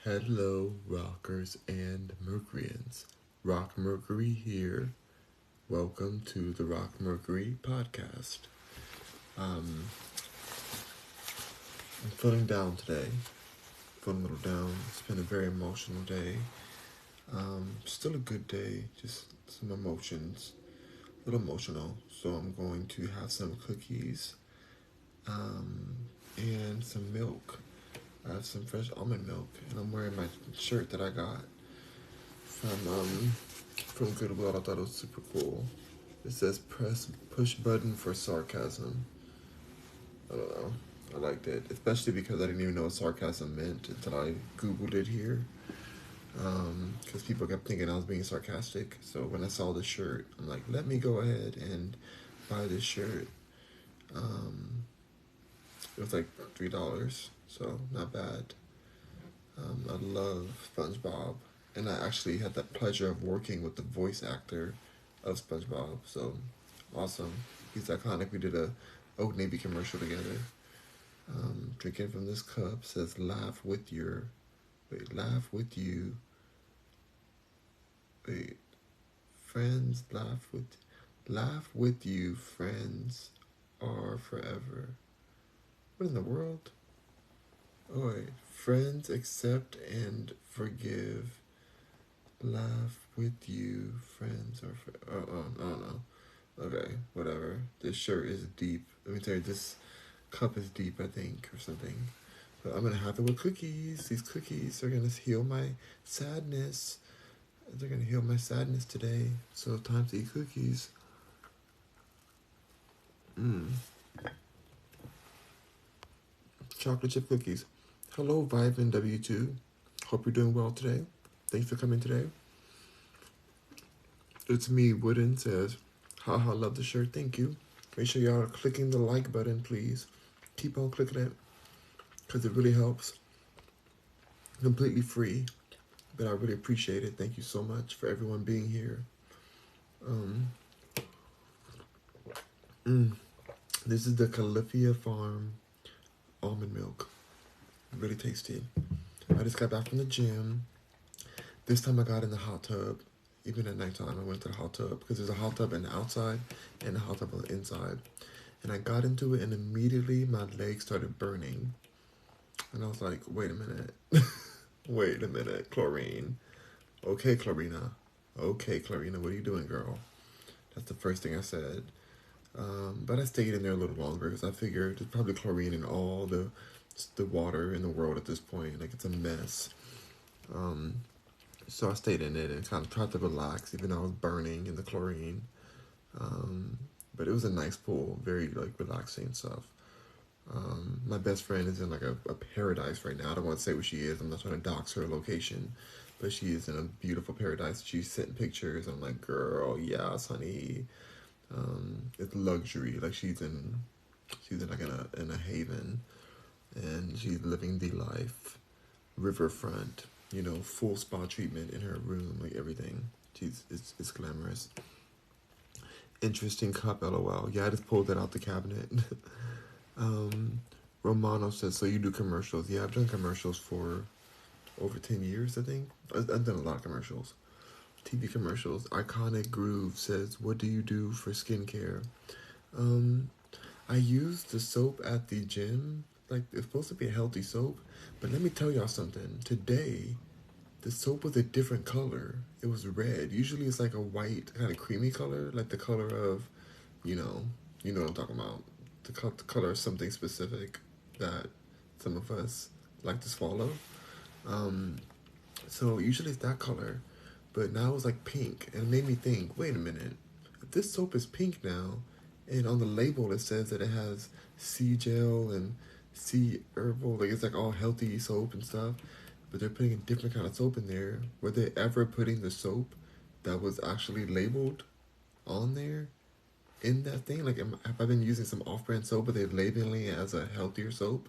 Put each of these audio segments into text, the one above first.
Hello, rockers and Mercuryans. Rock Mercury here. Welcome to the Rock Mercury podcast. Um, I'm feeling down today. Feeling a little down. It's been a very emotional day. Still a good day, just some emotions. A little emotional. So I'm going to have some cookies um, and some milk. I have some fresh almond milk, and I'm wearing my shirt that I got from Goodwill. I thought it was super cool. It says press push button for sarcasm. I don't know. I liked it, especially because I didn't even know what sarcasm meant until I Googled it here. Because people kept thinking I was being sarcastic. So when I saw the shirt, I'm like, let me go ahead and buy this shirt. Um, it was like $3, so not bad. I love SpongeBob, and I actually had the pleasure of working with the voice actor of SpongeBob. So awesome. He's iconic. We did a Old Navy commercial together. Drinking from this cup says laugh with you. Wait, friends laugh with you. Friends are forever. What in the world? Oh wait, friends accept and forgive. Laugh with you. Friends are for. I don't know. Okay, whatever. This shirt is deep. Let me tell you, this cup is deep, I think, or something. But I'm gonna have it with cookies. These cookies are gonna heal my sadness. They're gonna heal my sadness today. So time to eat cookies. Mmm. Chocolate chip cookies. Hello, Vivin W2. Hope you're doing well today. Thanks for coming today. It's me, Wooden says, haha, love the shirt, thank you. Make sure y'all are clicking the like button, please. Keep on clicking it, because it really helps. Completely free, but I really appreciate it. Thank you so much for everyone being here. Um, mm, this is the Califia Farm almond milk. Really tasty. I just got back from the gym. This time I got in the hot tub. Even at nighttime, I went to the hot tub because there's a hot tub on the outside and a hot tub on the inside. And I got into it, and immediately my legs started burning. And I was like, wait a minute. Wait a minute, Chlorine. Okay, Clarina. Okay, Clarina, what are you doing, girl? That's the first thing I said. But I stayed in there a little longer because I figured there's probably chlorine in all the water in the world at this point. Like, it's a mess. Um, so I stayed in it and kind of tried to relax, even though I was burning in the chlorine. But it was a nice pool, very like relaxing stuff. My best friend is in like a paradise right now. I don't want to say where she is. I'm not trying to dox her location, but she is in a beautiful paradise. She's sent pictures. I'm like, girl, yes, honey. It's luxury. Like she's in like in a haven, and she's living the life. Riverfront, full spa treatment in her room, like everything. It's glamorous. Interesting cup, lol. Yeah, I just pulled that out the cabinet. um, Romano says, so you do commercials? Yeah, I've done commercials for over 10 years, I think. I've done a lot of commercials. TV commercials. Iconic Groove says, what do you do for skincare? Um, I use the soap at the gym. Like, it's supposed to be a healthy soap. But let me tell y'all something. Today, the soap was a different color. It was red. Usually it's like a white, kind of creamy color. Like the color of, you know, you know what I'm talking about. The color of something specific that some of us like to swallow. Um, so usually it's that color. But now it's like pink. And it made me think, wait a minute. If this soap is pink now, and on the label it says that it has sea gel and sea herbal, like it's like all healthy soap and stuff, but they're putting a different kind of soap in there. Were they ever putting the soap that was actually labeled on there in that thing? Like, have I been using some off-brand soap, but they're labeling it as a healthier soap?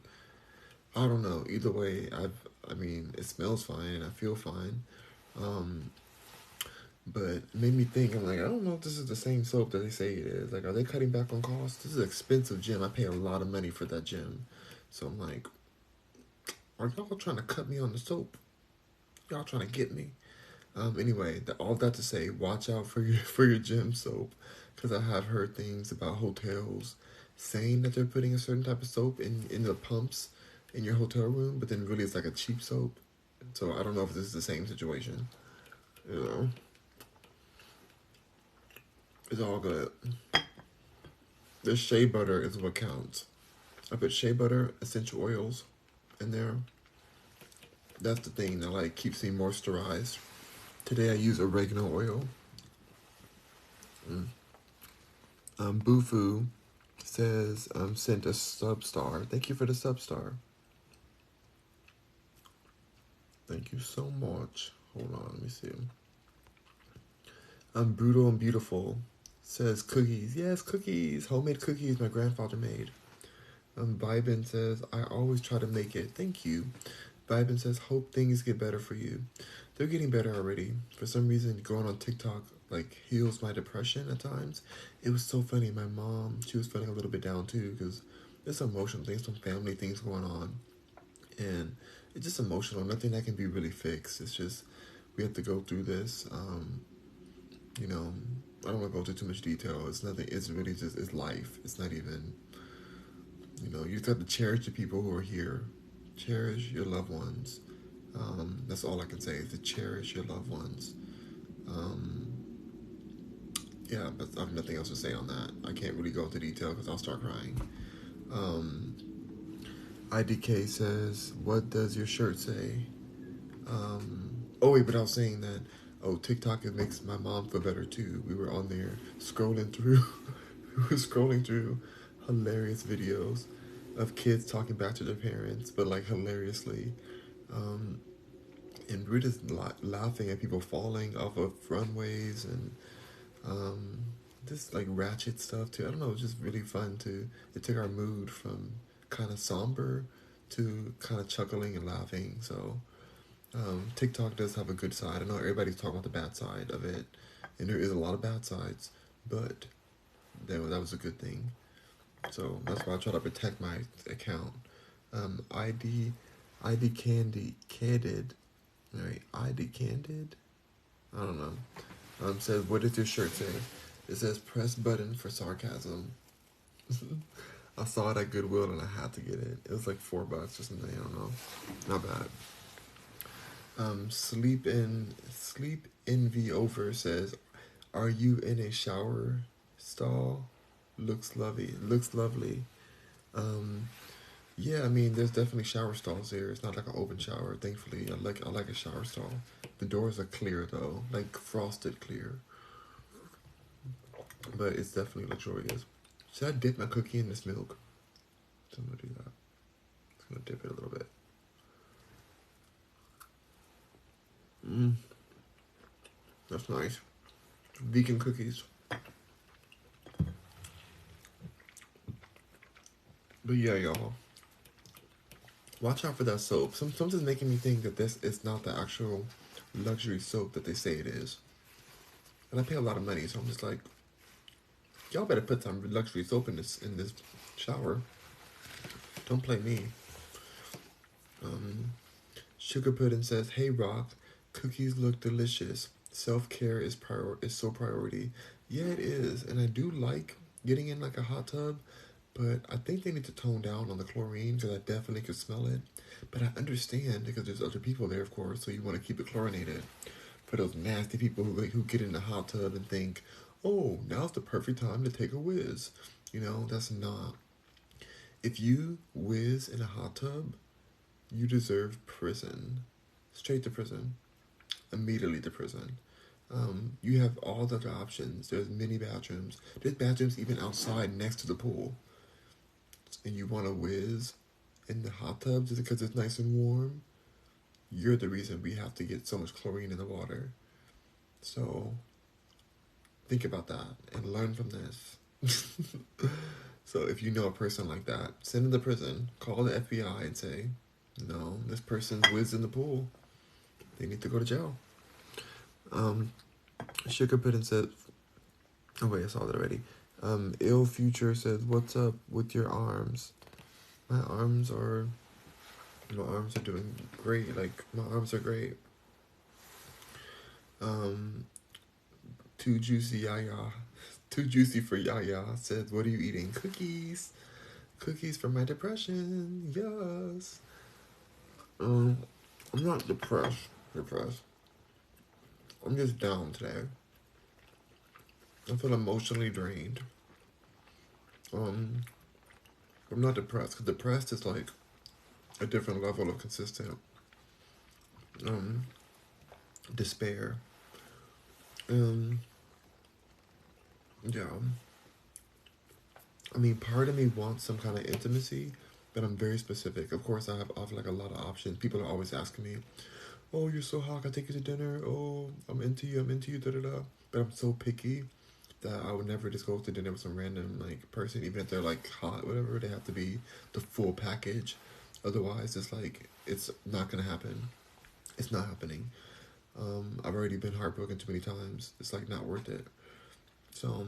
I don't know. Either way, I mean, it smells fine. I feel fine. Um, but it made me think. I'm like, I don't know if this is the same soap that they say it is. Like, are they cutting back on costs? This is an expensive gym. I pay a lot of money for that gym. So I'm like, are y'all trying to cut me on the soap? Y'all trying to get me. Anyway, all that to say, watch out for your gym soap, because I have heard things about hotels saying that they're putting a certain type of soap in the pumps in your hotel room, but then really it's like a cheap soap. So I don't know if this is the same situation. You know, it's all good. The shea butter is what counts. I put shea butter, essential oils in there. That's the thing that like keeps me moisturized. Today I use oregano oil. Mm. Bufu says sent a sub star. Thank you for the sub star. Thank you so much. Hold on, let me see. Brutal and Beautiful says cookies. Yes, cookies. Homemade cookies my grandfather made. Vibin says, I always try to make it. Thank you. Vibin says, hope things get better for you. They're getting better already. For some reason, going on TikTok like heals my depression at times. It was so funny. My mom, she was feeling a little bit down too because there's some emotional things, some family things going on. And it's just emotional. Nothing that can be really fixed. It's just, we have to go through this. You know, I don't want to go into too much detail. It's nothing, it's really just, it's life. It's not even, you know, you just have to cherish the people who are here. Cherish your loved ones. That's all I can say is to cherish your loved ones. Um, yeah, but I have nothing else to say on that. I can't really go into detail because I'll start crying. Um, IDK says, what does your shirt say? Oh wait, but I was saying that, oh, TikTok, it makes my mom feel better too. We were on there scrolling through, we were scrolling through hilarious videos of kids talking back to their parents, but like hilariously. Um, and we're just laughing at people falling off of runways and um, just like ratchet stuff too. I don't know, it's just really fun to, it took our mood from kind of somber to kind of chuckling and laughing. So TikTok does have a good side. I know everybody's talking about the bad side of it, and there is a lot of bad sides, but that was a good thing. So that's why I try to protect my account. ID Candid, right? ID Candid. I don't know. Says, what does your shirt say? It says press button for sarcasm. I saw it at Goodwill and I had to get it. It was like $4 or something. I don't know. Not bad. Sleep envy over says, are you in a shower stall? Looks lovely. Looks lovely. Um, yeah, I mean, there's definitely shower stalls here. It's not like an open shower. Thankfully, I like a shower stall. The doors are clear though, like frosted clear, but it's definitely luxurious. Should I dip my cookie in this milk? So I'm gonna do that. I'm gonna dip it a little bit. That's nice. Vegan cookies. But yeah, y'all. Watch out for that soap. Something's making me think that this is not the actual luxury soap that they say it is. And I pay a lot of money, so I'm just like, y'all better put some luxury soap in this shower. Don't play me. Sugar Pudding says, "Hey Rock, cookies look delicious. Self-care is so priority. Yeah, it is, and I do like getting in like a hot tub, but I think they need to tone down on the chlorine because I definitely could smell it. But I understand because there's other people there, of course, so you want to keep it chlorinated. For those nasty people who get in the hot tub and think, oh, now's the perfect time to take a whiz. You know, that's not. If you whiz in a hot tub, you deserve prison. Straight to prison. Immediately to prison. You have all the other options. There's mini bathrooms. There's bathrooms even outside next to the pool. And you want to whiz in the hot tub just because it's nice and warm. You're the reason we have to get so much chlorine in the water. So think about that and learn from this. So if you know a person like that, send them to prison. Call the FBI and say, no, this person's whizzed in the pool. They need to go to jail. Sugar Pudding says, oh wait, I saw that already. Ill Future says, what's up with your arms? My arms are doing great. Like, my arms are great. Um, too juicy Yaya. Too juicy for Yaya says, what are you eating? Cookies. Cookies for my depression. Yes. Um, I'm not depressed. Depressed. I'm just down today. I feel emotionally drained. Um, I'm not depressed because depressed is like a different level of consistent um despair. Um, yeah. I mean, part of me wants some kind of intimacy, but I'm very specific. Of course, I have like a lot of options. People are always asking me, "Oh, you're so hot. I take you to dinner. Oh, I'm into you. I'm into you." Da da da. But I'm so picky that I would never just go to dinner with some random like person, even if they're like hot, whatever. They have to be the full package. Otherwise, it's like it's not gonna happen. It's not happening. I've already been heartbroken too many times. It's like not worth it. So,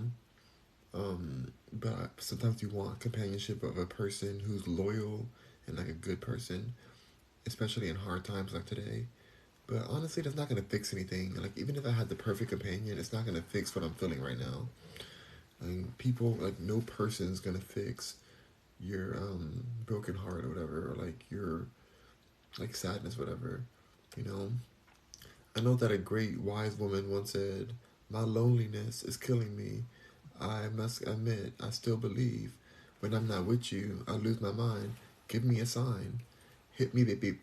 but sometimes you want companionship of a person who's loyal and like a good person, especially in hard times like today. But honestly, that's not gonna fix anything. Like even if I had the perfect companion, it's not gonna fix what I'm feeling right now. I mean, people like no person's gonna fix your broken heart or whatever, or like your like sadness, whatever. You know, I know that a great wise woman once said, "My loneliness is killing me. I must admit, I still believe. When I'm not with you, I lose my mind. Give me a sign. Hit me, baby,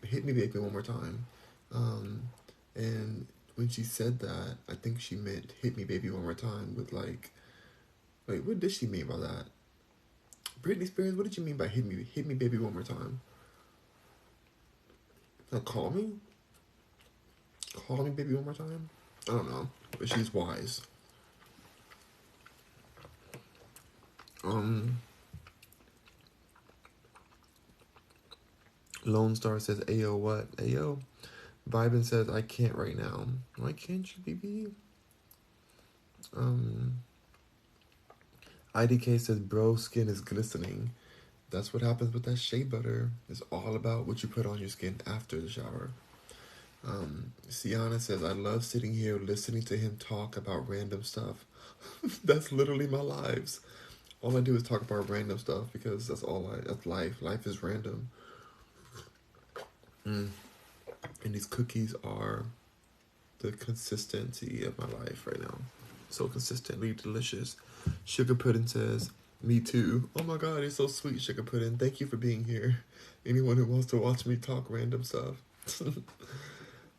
one more time." Um, and when she said that, I think she meant "hit me, baby, one more time" with like, wait, what did she mean by that? Britney Spears, what did you mean by hit me, baby, one more time"? Like, call me, baby, one more time. I don't know, but she's wise. Um, Lone Star says, "Ayo, what? Ayo." Vibin says, "I can't right now." Why can't you, BB? Um, IDK says, "Bro, skin is glistening." That's what happens with that shea butter. It's all about what you put on your skin after the shower. Sienna says, "I love sitting here listening to him talk about random stuff." That's literally my lives. All I do is talk about random stuff because that's life. Life is random. Mm. And these cookies are the consistency of my life right now. So consistently delicious. Sugar Pudding says, "Me too." Oh my god, it's so sweet, Sugar Pudding. Thank you for being here. Anyone who wants to watch me talk random stuff.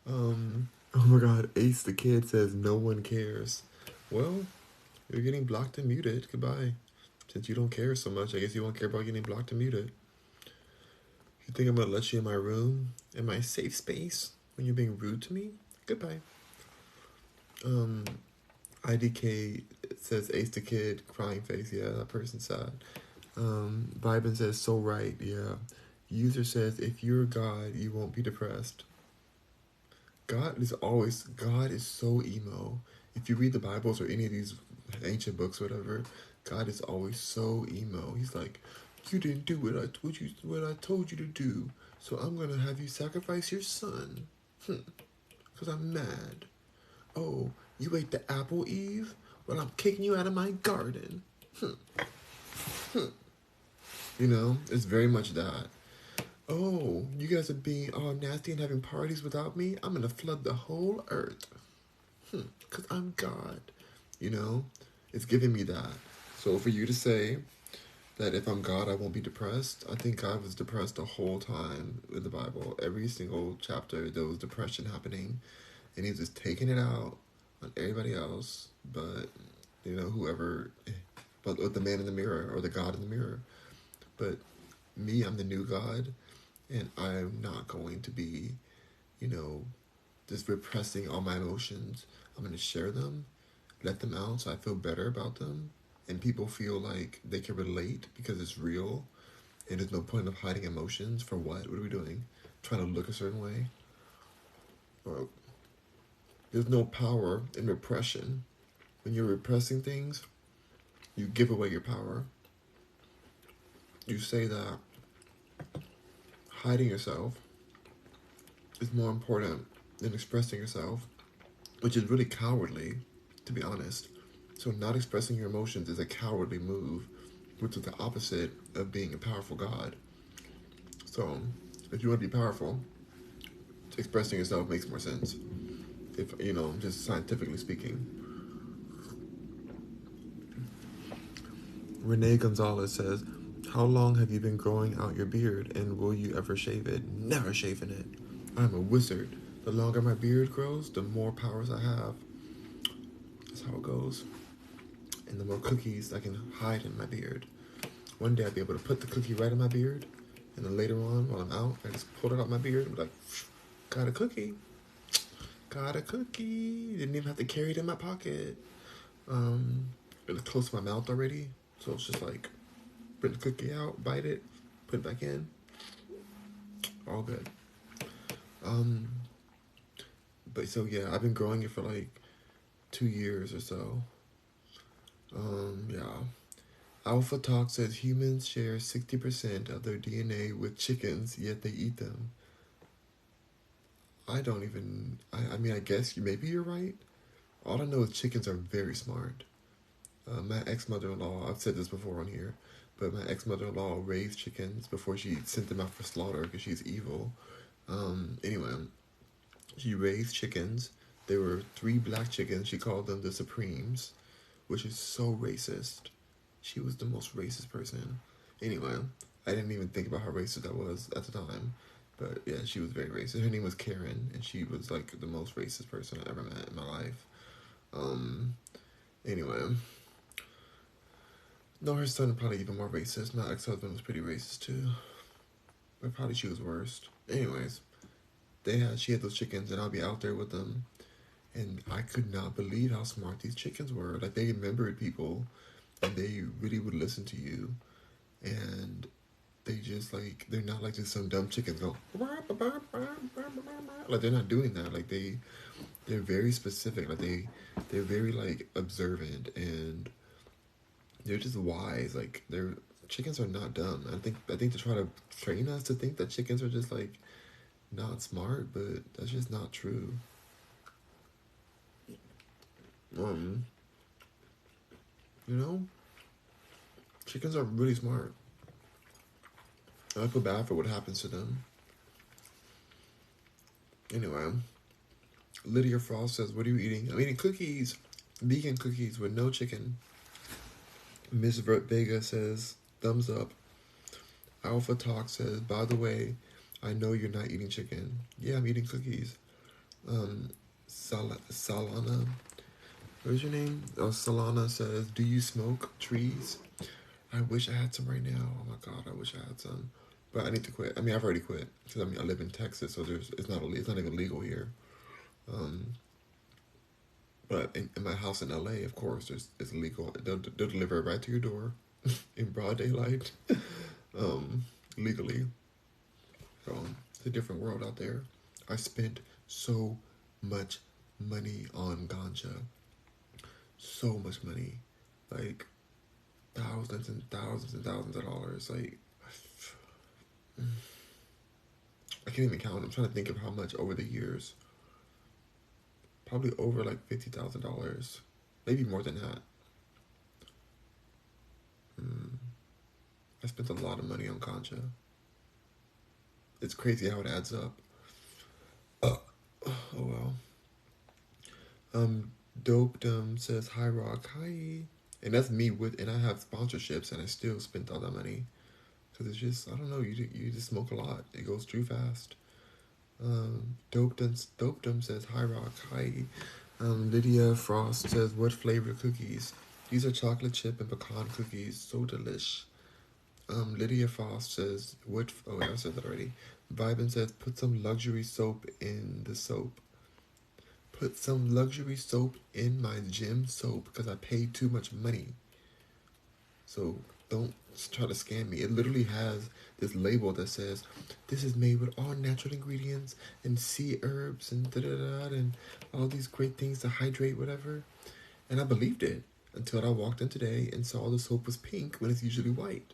Oh my god, Ace the Kid says, "No one cares." Well, you're getting blocked and muted. Goodbye. Since you don't care so much, I guess you won't care about getting blocked and muted. You think I'm gonna let you in my room, in my safe space, when you're being rude to me? Goodbye. Um, IDK says, "Ace the Kid," crying face. Yeah, that person's sad. Vibin says, "So right, yeah." User says, "If you're God, you won't be depressed." God is so emo. If you read the Bibles or any of these ancient books, or whatever, God is always so emo. He's like, "You didn't do what I told you to do, so I'm gonna have you sacrifice your son, cause I'm mad. Oh, you ate the apple, Eve? Well, I'm kicking you out of my garden." You know, it's very much that. "Oh, you guys are being all nasty and having parties without me? I'm gonna flood the whole earth. Because I'm God." You know, it's giving me that. So for you to say that if I'm God, I won't be depressed, I think God was depressed the whole time in the Bible. Every single chapter, there was depression happening, and he's just taking it out on everybody else, but, whoever, but with the man in the mirror or the God in the mirror. But me, I'm the new God, and I'm not going to be, you know, just repressing all my emotions. I'm going to share them, let them out so I feel better about them, and people feel like they can relate because it's real, and there's no point of hiding emotions. For what? What are we doing? Trying to look a certain way? Or there's no power in repression. When you're repressing things, you give away your power. You say that hiding yourself is more important than expressing yourself. which is really cowardly, to be honest. So not expressing your emotions is a cowardly move, which is the opposite of being a powerful God. So if you want to be powerful, expressing yourself makes more sense. If just scientifically speaking. Renee Gonzalez says, "How long have you been growing out your beard, and will you ever shave it?" Never shaving it. I'm a wizard. The longer my beard grows, the more powers I have. That's how it goes. And the more cookies I can hide in my beard. One day I'll be able to put the cookie right in my beard, and then later on, while I'm out, I just pull it out my beard and be like, got a cookie. Got a cookie. Didn't even have to carry it in my pocket. It was close to my mouth already, so it's just like, bring the cookie out, bite it, put it back in. All good. But so yeah, I've been growing it for like 2 years or so. Yeah. Alpha Talk says humans share 60% of their DNA with chickens, yet they eat them. I don't even. I mean, I guess maybe you're right. All I know is chickens are very smart. My ex mother in law, I've said this before on here, but my ex mother in law raised chickens before she sent them out for slaughter because she's evil. Anyway, she raised chickens. There were 3 black chickens. She called them the Supremes, which is so racist. She was the most racist person. Anyway, I didn't even think about how racist I was at the time. But yeah, she was very racist. Her name was Karen, and she was like the most racist person I ever met in my life. Anyway, no, her son is probably even more racist. My ex-husband was pretty racist too, but probably she was worst. Anyways, she had those chickens, and I'll be out there with them, and I could not believe how smart these chickens were. Like they remembered people, and they really would listen to you, and they just like they're not like just some dumb chickens go like they're not doing that. Like they're very specific. Like they're very like observant, and they're just wise. Like they're chickens are not dumb. I think to try to train us to think that chickens are just like not smart, but that's just not true. Um, you know, chickens are really smart. I feel bad for what happens to them. Anyway, Lydia Frost says, "What are you eating?" I'm eating cookies, vegan cookies with no chicken. Miss Vega says, "Thumbs up." Alpha Talk says, "By the way, I know you're not eating chicken." Yeah, I'm eating cookies. Salana, what's your name? Salana says, "Do you smoke trees?" I wish I had some right now. Oh my god, I wish I had some, but I need to quit. I mean, I've already quit because I live in Texas, so it's not even legal here. But in my house in LA, of course, it's legal. They'll deliver it right to your door in broad daylight, legally. So it's a different world out there. I spent so much money on ganja. So much money. Like thousands and thousands and thousands of dollars. Like I can't even count. I'm trying to think of how much over the years. Probably over like $50,000. Maybe more than that. I spent a lot of money on ganja. It's crazy how it adds up. Oh well. Dope says hi Rock, hi, and that's me and I have sponsorships, and I still spent all that money because it's just I don't know. You just smoke a lot. It goes through fast. Dope says hi Rock, hi. Lydia Frost says what flavor cookies? These are chocolate chip and pecan cookies. So delish. Lydia Frost says what? Oh, I said that already. Vibin says put some luxury soap in the soap. Put some luxury soap in my gym soap because I paid too much money. So don't try to scam me. It literally has this label that says this is made with all natural ingredients and sea herbs and da da da and all these great things to hydrate whatever. And I believed it until I walked in today and saw the soap was pink when it's usually white.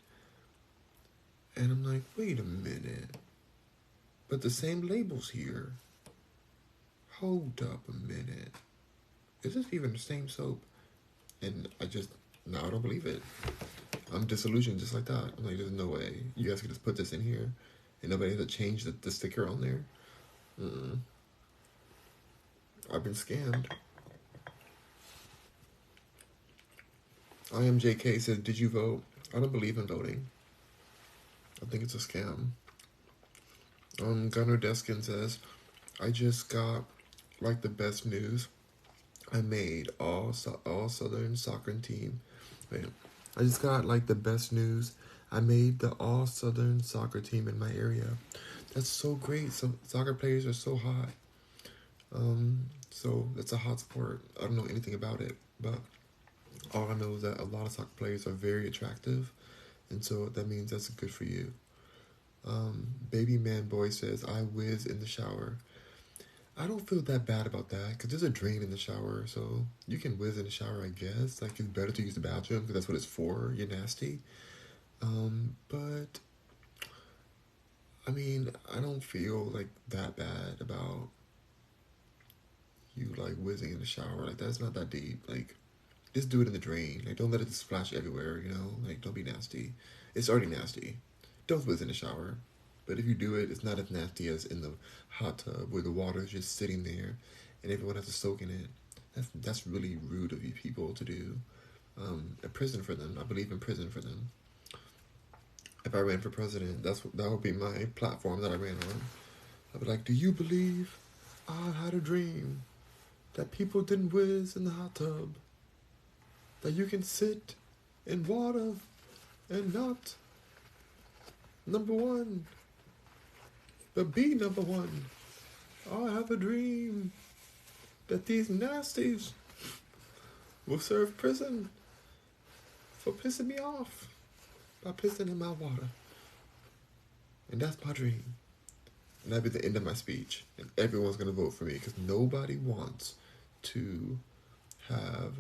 And I'm like, wait a minute. But the same label's here. Hold up a minute. is this even the same soap? And now I don't believe it. I'm disillusioned just like that. I'm like, there's no way. You guys could just put this in here and nobody has to change the sticker on there. Mm-mm. I've been scammed. I am JK says, did you vote? I don't believe in voting. I think it's a scam. Gunnar Deskin says, I just got like the best news. I made all Southern soccer team. Wait, I just got like the best news. I made the all Southern soccer team in my area. That's so great. Some soccer players are so hot. So that's a hot sport. I don't know anything about it, but all I know is that a lot of soccer players are very attractive, and so that means that's good for you. Baby Man Boy says, I whiz in the shower. I don't feel that bad about that because there's a drain in the shower, so you can whiz in the shower, I guess. Like, it's better to use the bathroom because that's what it's for. You're nasty. But I mean, I don't feel like that bad about you like whizzing in the shower. Like, that's not that deep. Like, just do it in the drain. Like, don't let it splash everywhere. You know, like, don't be nasty. It's already nasty. Don't whiz in the shower. But if you do it, it's not as nasty as in the hot tub where the water is just sitting there and everyone has to soak in it. That's really rude of you people to do. A prison for them. I believe in prison for them. If I ran for president, that would be my platform that I ran on. I'd be like, do you believe I had a dream that people didn't whiz in the hot tub? That you can sit in water and not number one, but be number one. I have a dream that these nasties will serve prison for pissing me off by pissing in my water. And that's my dream. And that'd be the end of my speech. And everyone's going to vote for me because nobody wants to have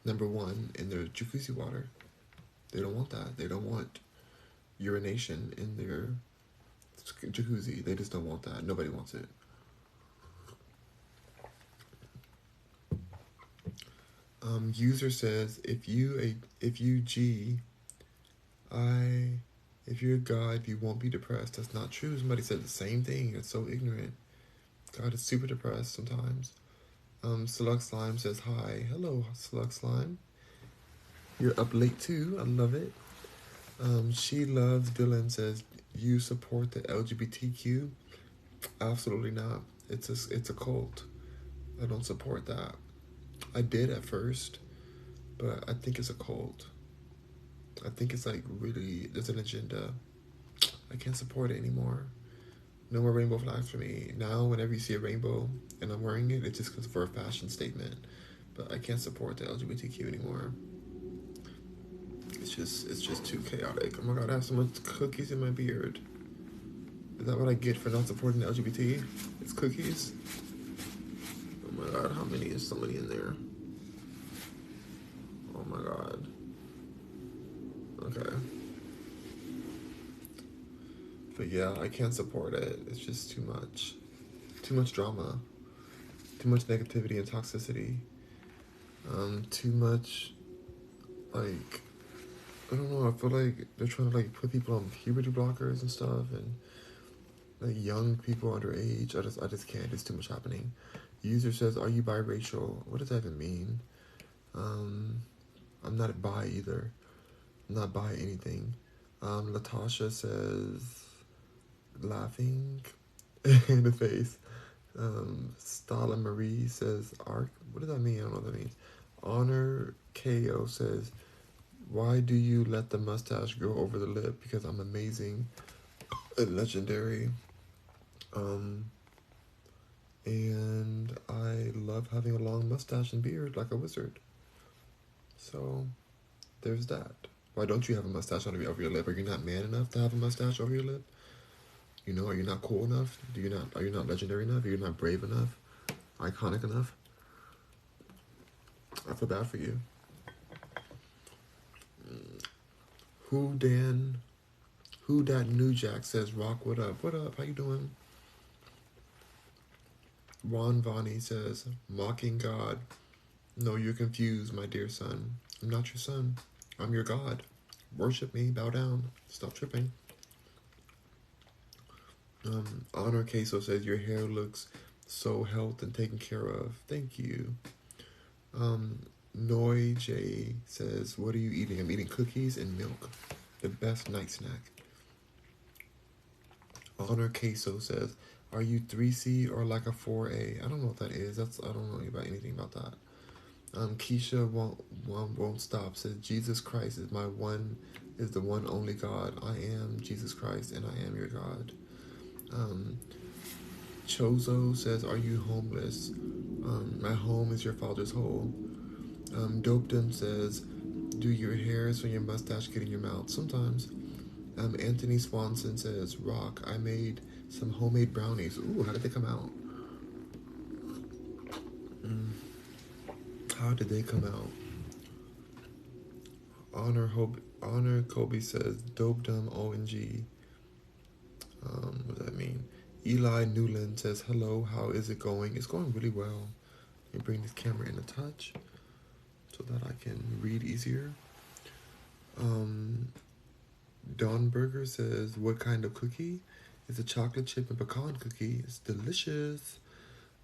number one in their jacuzzi water. They don't want that. They don't want urination in their jacuzzi. They just don't want that. Nobody wants it. User says, if you're God, you won't be depressed. That's not true. Somebody said the same thing. It's so ignorant. God is super depressed sometimes. Slug Slime says hi. Hello, Slug Slime. You're up late too. I love it. She Loves Dylan says, you support the LGBTQ? Absolutely not. It's a cult. I don't support that. I did at first, but I think it's a cult. I think it's like really, there's an agenda. I can't support it anymore. No more rainbow flags for me. Now, whenever you see a rainbow and I'm wearing it, it's just for a fashion statement. But I can't support the LGBTQ anymore. It's just too chaotic. Oh my god, I have so much cookies in my beard. Is that what I get for not supporting the LGBT? It's cookies? Oh my god, how many is somebody in there? Oh my god. Okay. But yeah, I can't support it. It's just too much. Too much drama. Too much negativity and toxicity. Too much, like, I don't know, I feel like they're trying to like put people on puberty blockers and stuff, and like young people underage. I just can't. It's too much happening. User says, are you biracial? What does that even mean? I'm not bi either. I'm not bi anything. Latasha says, laughing in the face. Stala Marie says, arc. What does that mean? I don't know what that means. Honor KO says, why do you let the mustache grow over the lip? Because I'm amazing and legendary. And I love having a long mustache and beard like a wizard. So there's that. Why don't you have a mustache over your lip? Are you not man enough to have a mustache over your lip? You know, are you not cool enough? Are you not legendary enough? Are you not brave enough? Iconic enough? I feel bad for you. Who that New Jack says, Rock, what up? What up? How you doing? Juan Vani says, mocking God. No, you're confused, my dear son. I'm not your son. I'm your God. Worship me, bow down, stop tripping. Honor Queso says, your hair looks so healthy and taken care of. Thank you. Noi J says, what are you eating? I'm eating cookies and milk. The best night snack. Honor Queso says, are you 3C or like a 4A? I don't know what that is. I don't know about anything about that. Keisha won't stop says, Jesus Christ is the one only God. I am Jesus Christ and I am your God. Chozo says, are you homeless? My home is your father's hole. Dopedom says, do your hairs from your mustache get in your mouth? Sometimes. Anthony Swanson says, Rock, I made some homemade brownies. Ooh, how did they come out? How did they come out? Honor Kobe says, dope dumb ONG. What does that mean? Eli Newland says, hello, how is it going? It's going really well. Let me bring this camera in a touch so that I can read easier. Don Burger says, what kind of cookie? It's a chocolate chip and pecan cookie. It's delicious.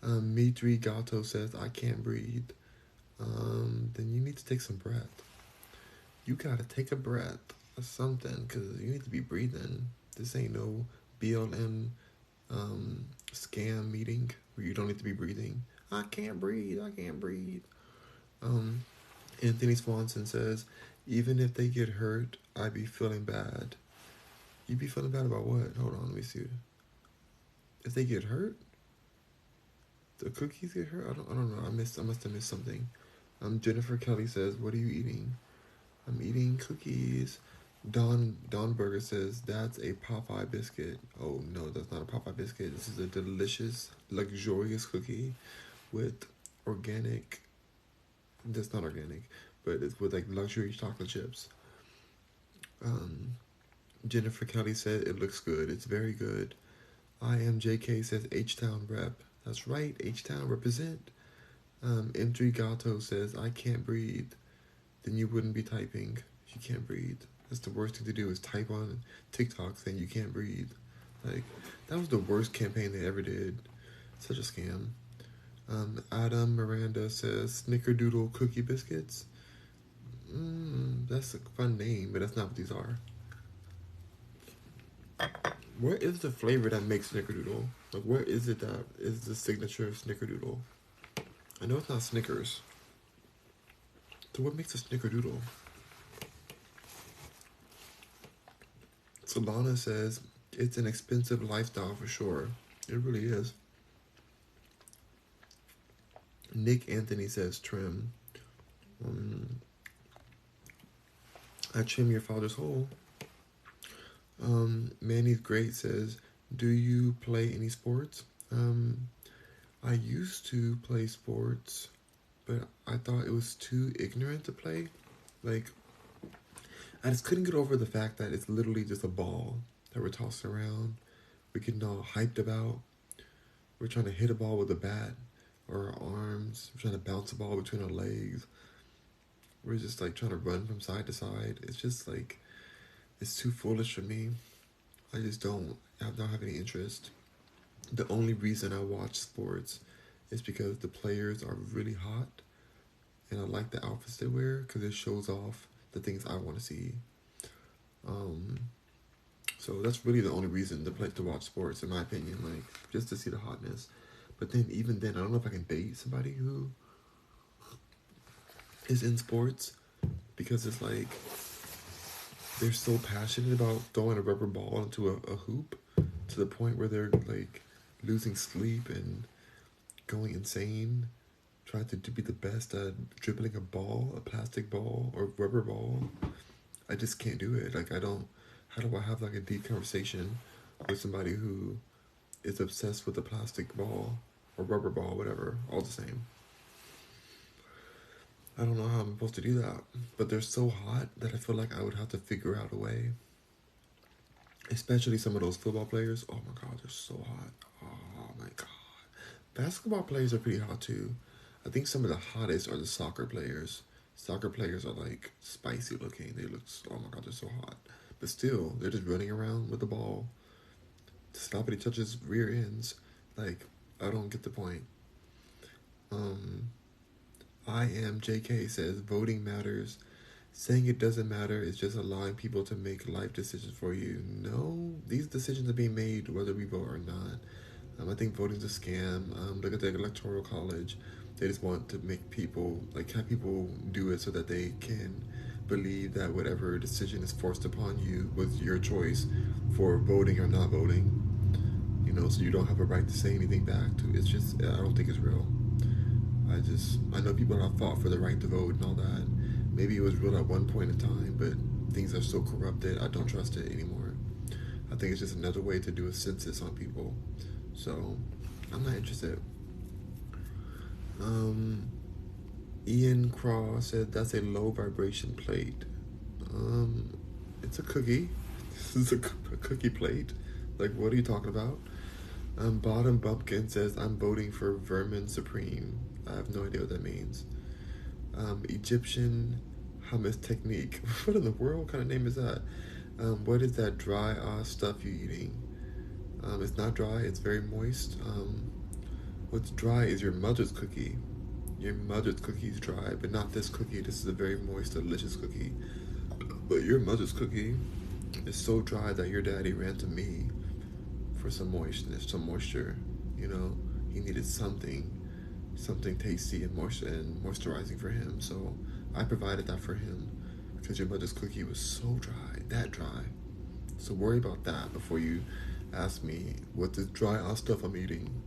Mitri Gato says, I can't breathe. Then you need to take some breath. You gotta take a breath or something, because you need to be breathing. This ain't no BLM scam meeting where you don't need to be breathing. I can't breathe. Anthony Swanson says, even if they get hurt, I be feeling bad. You be feeling bad about what? Hold on, let me see. If they get hurt? The cookies get hurt? I don't know. I must have missed something. Jennifer Kelly says, what are you eating? I'm eating cookies. Don Burger says, that's a Popeye biscuit. Oh, no, that's not a Popeye biscuit. This is a delicious, luxurious cookie with organic, that's not organic, but it's with like luxury chocolate chips. Jennifer Kelly said, it looks good. It's very good. I am JK says, H-Town rep. That's right, H-Town represent. M3 Gato says, I can't breathe. Then you wouldn't be typing if you can't breathe. That's the worst thing to do is type on TikTok saying you can't breathe. Like, that was the worst campaign they ever did. Such a scam. Adam Miranda says, Snickerdoodle cookie biscuits. That's a fun name, but that's not what these are. Where is the flavor that makes Snickerdoodle? Like, where is it that is the signature of Snickerdoodle? I know it's not Snickers. So what makes a Snickerdoodle? Solana says, it's an expensive lifestyle for sure. It really is. Nick Anthony says, trim. I trim your father's hole. Manny's Great says, do you play any sports? I used to play sports, but I thought it was too ignorant to play. Like, I just couldn't get over the fact that it's literally just a ball that we're tossing around. We're getting all hyped about. We're trying to hit a ball with a bat or our arms. We're trying to bounce a ball between our legs. We're just like trying to run from side to side. It's just like, it's too foolish for me. I don't have any interest. The only reason I watch sports is because the players are really hot and I like the outfits they wear because it shows off the things I want to see. So that's really the only reason to watch sports, in my opinion, like just to see the hotness. But then even then, I don't know if I can date somebody who is in sports because it's like they're so passionate about throwing a rubber ball into a hoop to the point where they're like losing sleep and going insane, trying to be the best at dribbling a ball, a plastic ball or rubber ball. I just can't do it. Like, how do I have like a deep conversation with somebody who is obsessed with a plastic ball or rubber ball, whatever, all the same? I don't know how I'm supposed to do that, but they're so hot that I feel like I would have to figure out a way. Especially some of those football players. Oh my God, they're so hot. Oh my God. Basketball players are pretty hot too. I think some of the hottest are the soccer players. Soccer players are like spicy looking. They look, oh my god, they're so hot. But still, they're just running around with the ball. Stop it, he touches rear ends. Like, I don't get the point. Um, I am JK says voting matters. Saying it doesn't matter is just allowing people to make life decisions for you. No, these decisions are being made whether we vote or not. I think voting's a scam. Look at the electoral college. They just want to make people, like, have people do it so that they can believe that whatever decision is forced upon you was your choice for voting or not voting. So you don't have a right to say anything back to. It's just, I don't think it's real. I know people have fought for the right to vote and all that. Maybe it was real at one point in time, but things are so corrupted, I don't trust it anymore. I think it's just another way to do a census on people. So, I'm not interested. Ian Craw said that's a low vibration plate. It's a cookie. This is a cookie plate. Like, what are you talking about? Bottom Bumpkin says, I'm voting for Vermin Supreme. I have no idea what that means. Egyptian Hummus Technique. What in the world? What kind of name is that? What is that dry stuff you eating? It's not dry, it's very moist. What's dry is your mother's cookie. Your mother's cookie is dry, but not this cookie. This is a very moist, delicious cookie. But your mother's cookie is so dry that your daddy ran to me for some moistness, some moisture. He needed something tasty and moisturizing for him. So I provided that for him because your mother's cookie was so dry, that dry. So worry about that before you ask me what the dry stuff I'm eating.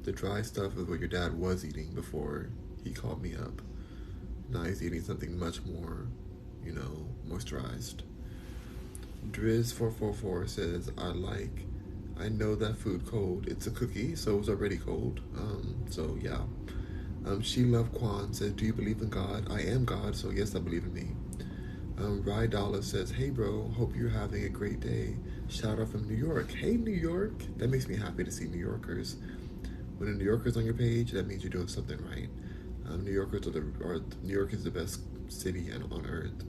The dry stuff is what your dad was eating before he called me up. Now he's eating something much more, moisturized. Driz444 says, I know that food cold. It's a cookie, so it's already cold. So yeah. She Love Kwan says, do you believe in God? I am God, so yes, I believe in me. Rye Dollar says, hey bro, hope you're having a great day. Shout out from New York. Hey New York. That makes me happy to see New Yorkers. When a New Yorker's on your page, that means you're doing something right. New York is the best city on earth.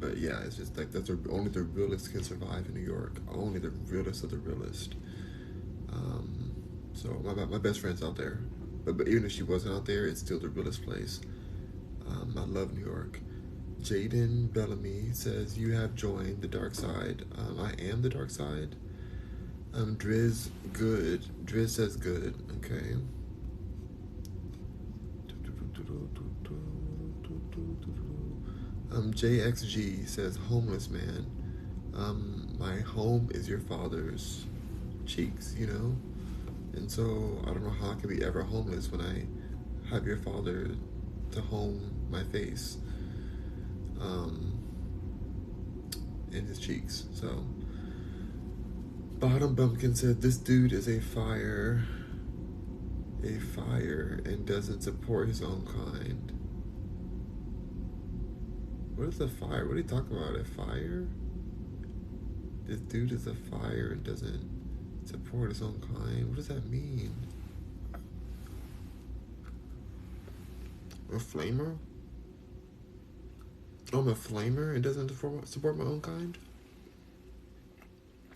But yeah, it's just like only the realest can survive in New York. Only the realest of the realest. So my best friend's out there, but even if she wasn't out there, it's still the realest place. I love New York. Jaden Bellamy says, you have joined the dark side. I am the dark side. Driz good. Driz says good. Okay. JXG says, homeless man. My home is your father's cheeks, And so I don't know how I can be ever homeless when I have your father to home my face in his cheeks. So Bottom Bumpkin said, this dude is a fire and doesn't support his own kind. What is a fire? What are you talking about? A fire? This dude is a fire and doesn't support his own kind. What does that mean? A flamer? Oh, I'm a flamer and doesn't support my own kind?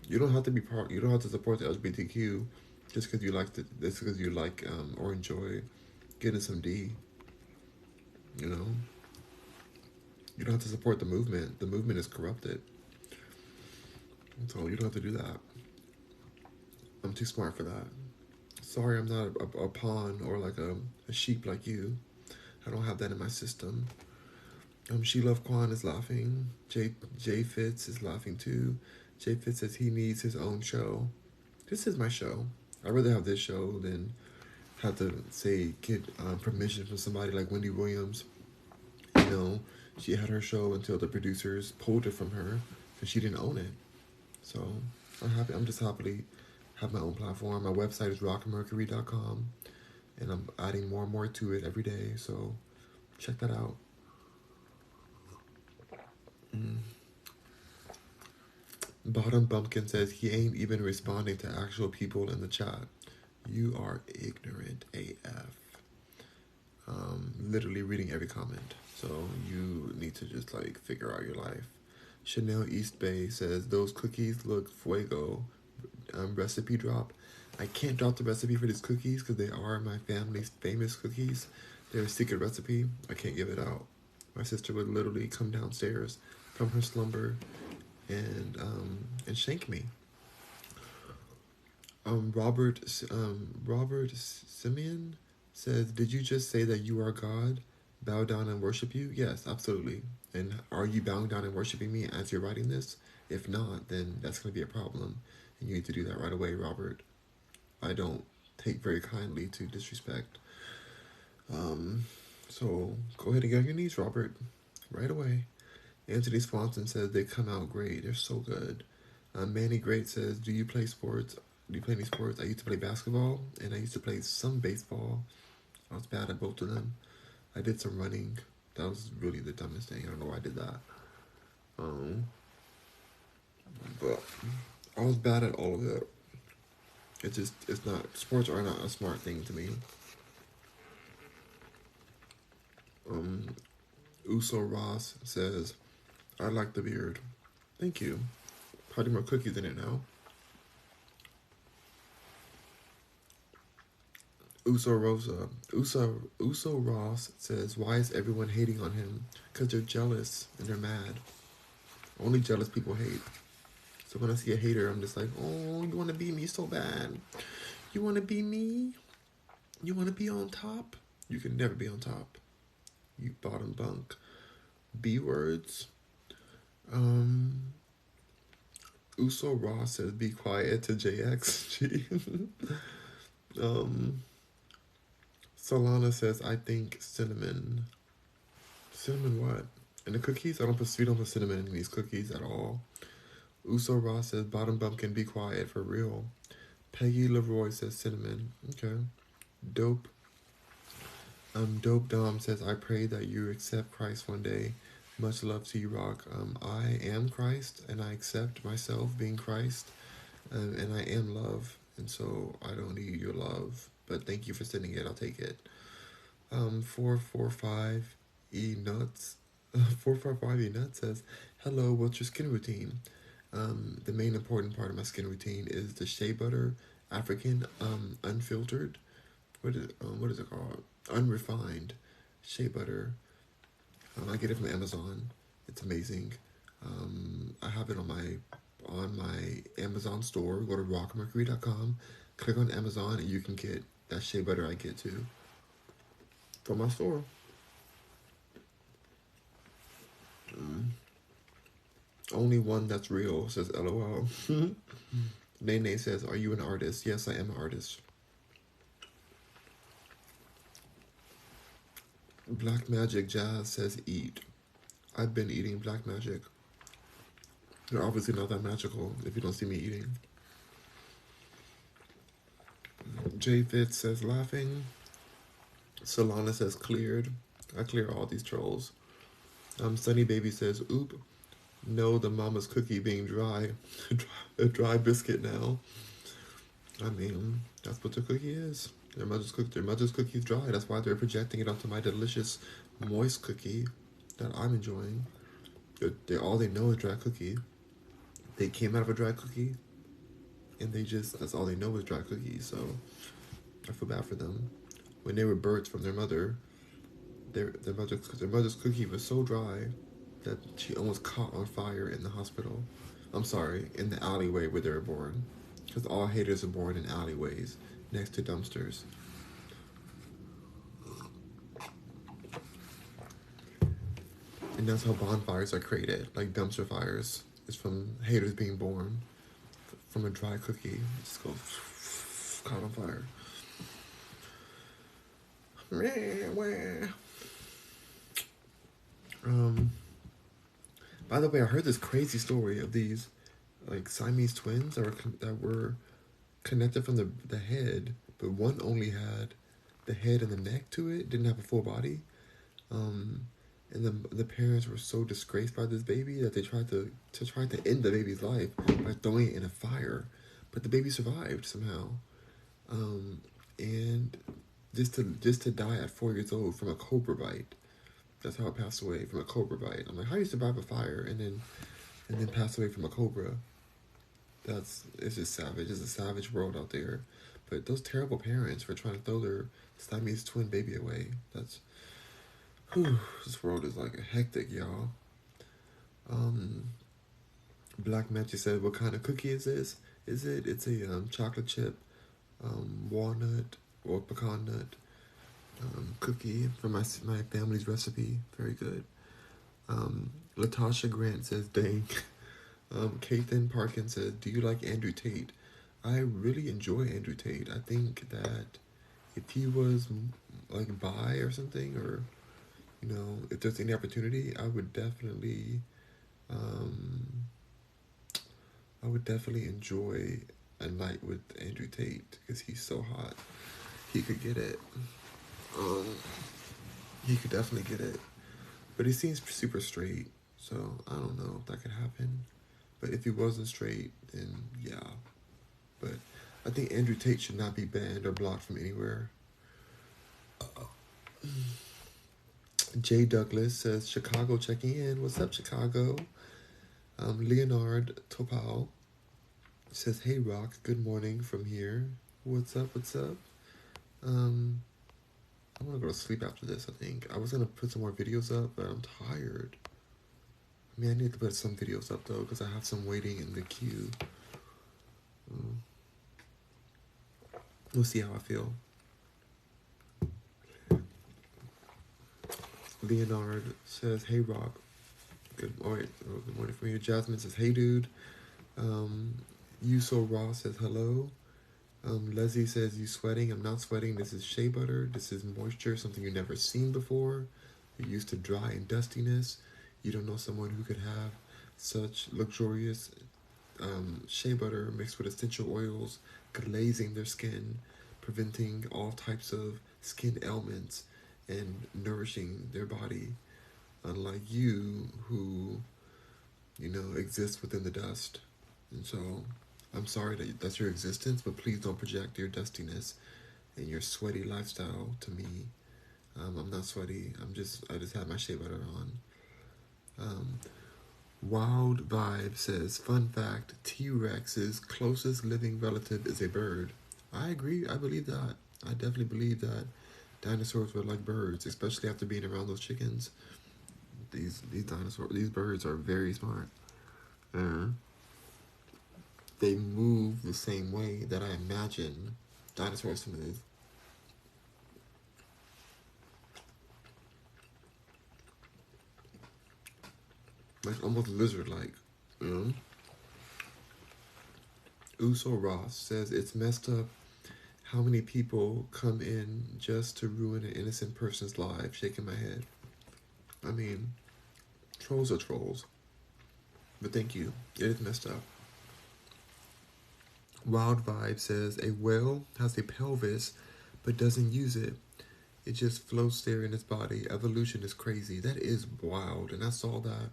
You don't have to you don't have to support the LGBTQ just because you like or enjoy getting some D. You don't have to support the movement. The movement is corrupted. So you don't have to do that. I'm too smart for that. Sorry, I'm not a pawn or like a sheep like you. I don't have that in my system. She Love Kwan is laughing. J Fitz is laughing too. J Fitz says he needs his own show. This is my show. I'd rather have this show than have to get permission from somebody like Wendy Williams. She had her show until the producers pulled it from her because she didn't own it. So I'm just happily have my own platform. My website is rockmercury.com, and I'm adding more and more to it every day. So check that out. Bottom Bumpkin says he ain't even responding to actual people in the chat. You are ignorant AF. Literally reading every comment. So you need to just like figure out your life. Chanel East Bay says those cookies look fuego. Recipe drop. I can't drop the recipe for these cookies because they are my family's famous cookies. They're a secret recipe. I can't give it out. My sister would literally come downstairs from her slumber and shank me. Robert Simeon says, "Did you just say that you are God? Bow down and worship you?" Yes, absolutely. And are you bowing down and worshiping me as you're writing this? If not, then that's going to be a problem, and you need to do that right away, Robert. I don't take very kindly to disrespect. So go ahead and get on your knees, Robert, right away. Anthony Swanson says they come out great. They're so good. Manny Great says, "Do you play sports? Do you play any sports?" I used to play basketball and I used to play some baseball. I was bad at both of them. I did some running. That was really the dumbest thing. I don't know why I did that. But I was bad at all of it. It's not, sports are not a smart thing to me. Uso Ross says, "I like the beard." Thank you. Probably more cookies in it now. Uso Ross says, "Why is everyone hating on him? Because they're jealous and they're mad. Only jealous people hate. So when I see a hater, I'm just like, oh, you want to be me so bad? You want to be me? You want to be on top? You can never be on top. You bottom bunk. B words. Uso Ross says, "Be quiet" to JXG. Solana says, "I think cinnamon." Cinnamon what? In the cookies? We don't put cinnamon in these cookies at all. Uso Ross says, "Bottom bumpkin, be quiet, for real." Peggy Leroy says cinnamon. Okay. Dope. Dope Dom says, "I pray that you accept Christ one day. Much love to you, Rock." I am Christ, and I accept myself being Christ, and I am love, and so I don't need your love. But thank you for sending it. I'll take it. 445 E Nuts. 445 E Nuts says, "Hello, what's your skin routine?" The main important part of my skin routine is the shea butter, African, unfiltered. What is it called? Unrefined shea butter. I get it from Amazon. It's amazing. I have it on my Amazon store. Go to rockmercury.com, click on Amazon, and you can get that shea butter I get too from my store. Only one that's real, says LOL. Nene says, "Are you an artist?" Yes, I am an artist. Black Magic Jazz says, "Eat." I've been eating Black Magic. They're obviously not that magical if you don't see me eating. J Fitz says, "Laughing." Solana says, "Cleared." I clear all these trolls. Sunny Baby says, "Oop. No, the mama's cookie being dry." A dry biscuit now. I mean, that's what their cookie is. Their mother's cookie's dry. That's why they're projecting it onto my delicious, moist cookie that I'm enjoying. All they know is dry cookie. They came out of a dry cookie, and that's all they know is dry cookies. So I feel bad for them. When they were birthed from their mother, their mother's cookie was so dry that she almost caught on fire in the hospital. I'm sorry, in the alleyway where they were born. Because all haters are born in alleyways next to dumpsters. And that's how bonfires are created, like dumpster fires. It's from haters being born from a dry cookie. It just goes caught on fire. By the way, I heard this crazy story of these like Siamese twins that were connected from the head, but one only had the head and the neck to it, didn't have a full body. And the parents were so disgraced by this baby that they tried to end the baby's life by throwing it in a fire, but the baby survived somehow. And just to die at 4 years old from a cobra bite. That's how it passed away, from a cobra bite. I'm like, how do you survive a fire and then pass away from a cobra? It's just savage. It's a savage world out there. But those terrible parents for trying to throw their Siamese twin baby away. This world is like hectic, y'all. Black Magic said, "What kind of cookie is this? It's a chocolate chip, walnut or pecan nut cookie from my family's recipe. Very good." Latasha Grant says, "Dang." Kathan Parkin says, "Do you like Andrew Tate?" I really enjoy Andrew Tate. I think that if he was like bi or something, or if there's any opportunity, I would definitely enjoy a night with Andrew Tate because he's so hot. He could get it. He could definitely get it. But he seems super straight, so I don't know if that could happen. But if he wasn't straight, then yeah. But I think Andrew Tate should not be banned or blocked from anywhere. Jay Douglas says, "Chicago checking in. What's up, Chicago?" Leonard Topal says, "Hey, Rock. Good morning from here. What's up? What's up?" I want to go to sleep after this, I think. I was going to put some more videos up, but I'm tired. I mean, I need to put some videos up, though, because I have some waiting in the queue. We'll see how I feel. Leonard says, "Hey, Rock." Good morning from you. Jasmine says, "Hey, dude." Yuso Ross says, "Hello." Leslie says, "You sweating?" I'm not sweating. This is shea butter. This is moisture, something you've never seen before. You're used to dry and dustiness. You don't know someone who could have such luxurious shea butter mixed with essential oils, glazing their skin, preventing all types of skin ailments, and nourishing their body. Unlike you, who, exists within the dust. And so, I'm sorry that's your existence, but please don't project your dustiness and your sweaty lifestyle to me. I'm not sweaty. I just have my shea butter on. Wild Vibe says, "Fun fact, T-Rex's closest living relative is a bird." I agree. I believe that. I definitely believe that dinosaurs were like birds, especially after being around those chickens. These birds are very smart. They move the same way that I imagine dinosaurs to move. Like almost lizard-like, Uso Ross says, "It's messed up how many people come in just to ruin an innocent person's life." Shaking my head. I mean, trolls are trolls. But thank you. It is messed up. Wild Vibe says, "A whale has a pelvis but doesn't use it. It just floats there in its body. Evolution is crazy." That is wild. And I saw that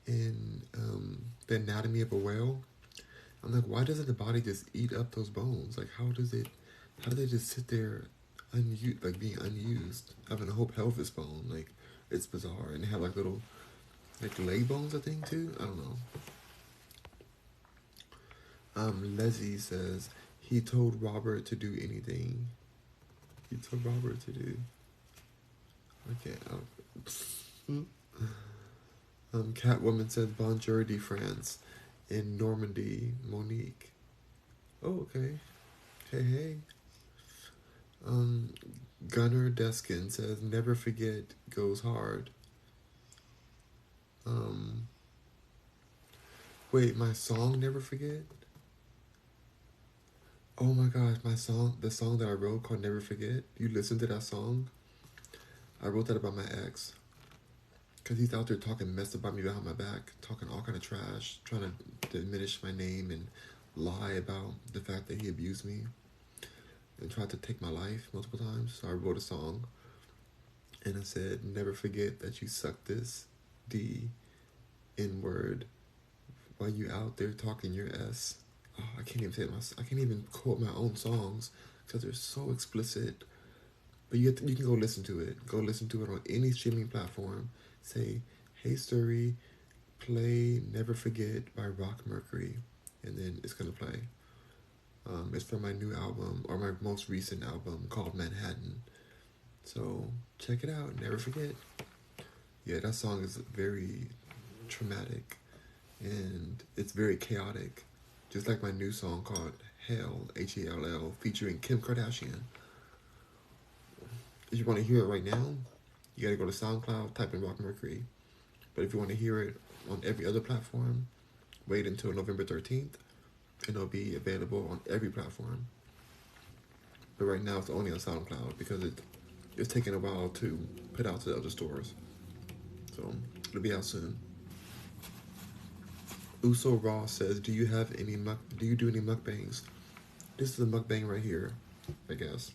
in the anatomy of a whale. I'm like, why doesn't the body just eat up those bones? Like, how do they just sit there being unused, having a whole pelvis bone? Like, it's bizarre. And they have like little leg bones, I think, too. I don't know. Leslie says, "He told Robert to do anything." He told Robert to do. Okay. Catwoman says, "Bonjour de France" in Normandy, Monique. Oh, okay. Hey. Gunnar Deskin says, "Never forget goes hard." Wait, my song "Never Forget"? Oh my gosh, the song that I wrote called "Never Forget." You listened to that song? I wrote that about my ex. Because he's out there talking mess about me behind my back, talking all kind of trash, trying to diminish my name and lie about the fact that he abused me and tried to take my life multiple times. So I wrote a song. And I said, never forget that you suck this D N word while you out there talking your S. Oh, I can't even I can't even quote my own songs because they're so explicit. But you can go listen to it. Go listen to it on any streaming platform. Say, hey Siri, play Never Forget by Rock Mercury. And then it's going to play. It's from my new album, or my most recent album called Manhattan. So check it out. Never forget. Yeah, that song is very traumatic. And it's very chaotic. Just like my new song called Hell, Hell, featuring Kim Kardashian. If you want to hear it right now, you gotta go to SoundCloud, type in Rock Mercury. But if you want to hear it on every other platform, wait until November 13th, and it'll be available on every platform. But right now, it's only on SoundCloud because it's taking a while to put out to the other stores. So it'll be out soon. Uso Raw says, "Do you do any mukbangs?" This is a mukbang right here, I guess.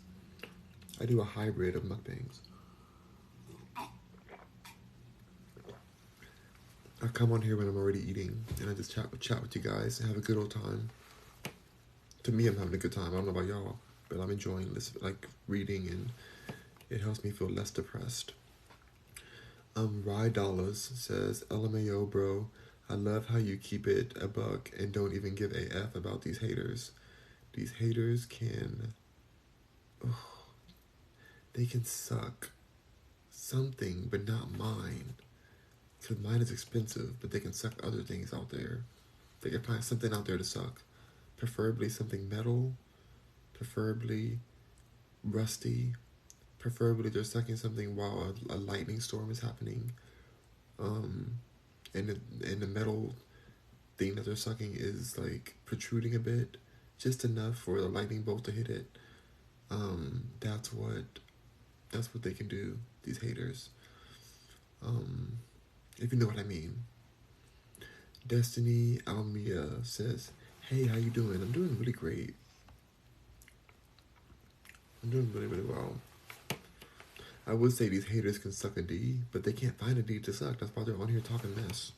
I do a hybrid of mukbangs. I come on here when I'm already eating, and I just chat with you guys and have a good old time. To me, I'm having a good time. I don't know about y'all, but I'm enjoying this, like reading, and it helps me feel less depressed. Rye Dollars says, "LMAO, bro. I love how you keep it a buck and don't even give a F about these haters. These haters they can suck something, but not mine. Because mine is expensive, but they can suck other things out there. They can find something out there to suck. Preferably something metal, preferably rusty, preferably they're sucking something while a lightning storm is happening. And the metal thing that they're sucking is like protruding a bit, just enough for the lightning bolt to hit it. That's what they can do, these haters. If you know what I mean." Destiny Almia says, "Hey, how you doing? I'm doing really great. I'm doing really, really well. I would say these haters can suck a D, but they can't find a D to suck. That's why they're on here talking mess.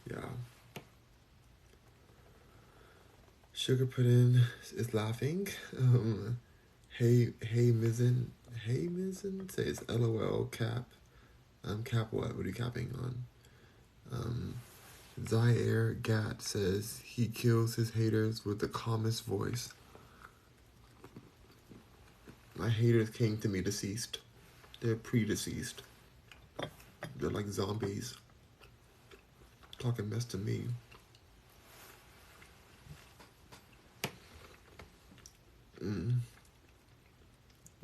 Yeah. Sugar Pudding is laughing. Hey Mizzen says LOL cap. Cap what? What are you capping on? Zaire Gat says he kills his haters with the calmest voice. My haters came to me deceased. They're pre-deceased. They're like zombies. Talking mess to me.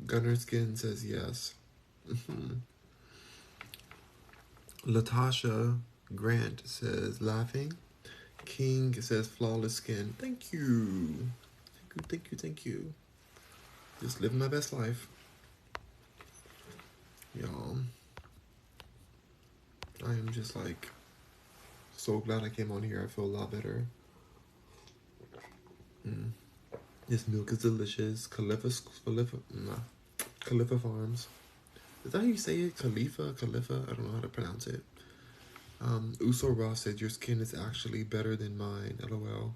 Gunner Skin says yes. Latasha Grant says laughing. King says flawless skin. Thank you. Thank you. Just living my best life. Y'all. I am just like so glad I came on here. I feel a lot better. This milk is delicious. Khalifa Farms. Is that how you say it? Khalifa? I don't know how to pronounce it. Uso Ross said, "Your skin is actually better than mine. LOL.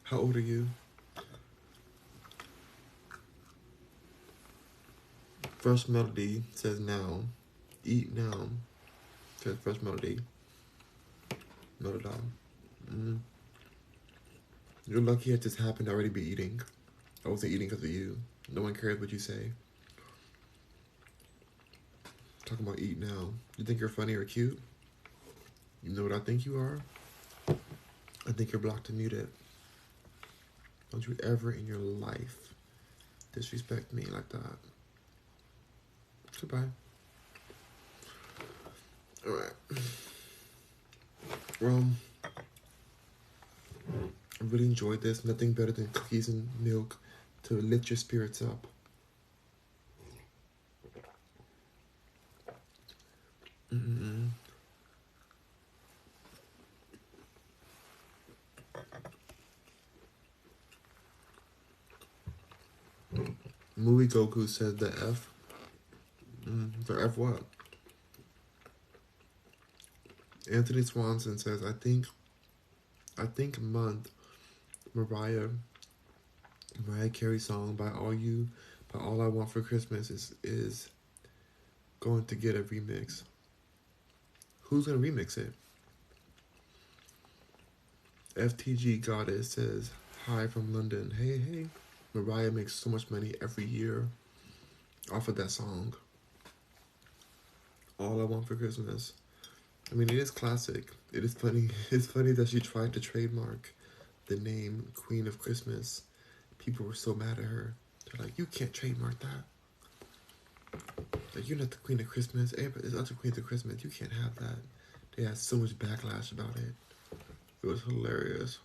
How old are you?" Fresh Melody says now. Eat now. Says Fresh Melody. Not at all. You're lucky it just happened to already be eating. I wasn't eating because of you. No one cares what you say. Talking about eat now. You think you're funny or cute? You know what I think you are? I think you're blocked and muted. Don't you ever in your life disrespect me like that. Goodbye. Alright. Well, I really enjoyed this. Nothing better than cookies and milk to lift your spirits up. Movie Goku said the F. The F what? Anthony Swanson says, I think month Mariah Carey song by All I Want for Christmas is going to get a remix. Who's gonna remix it? FTG Goddess says, hi from London. Hey, hey. Mariah makes so much money every year off of that song. All I Want for Christmas. I mean, it is classic. It is funny. It's funny that she tried to trademark the name Queen of Christmas. People were so mad at her. They're like, you can't trademark that. Like, you're not the Queen of Christmas. There's other Queens of Christmas. You can't have that. They had so much backlash about it. It was hilarious.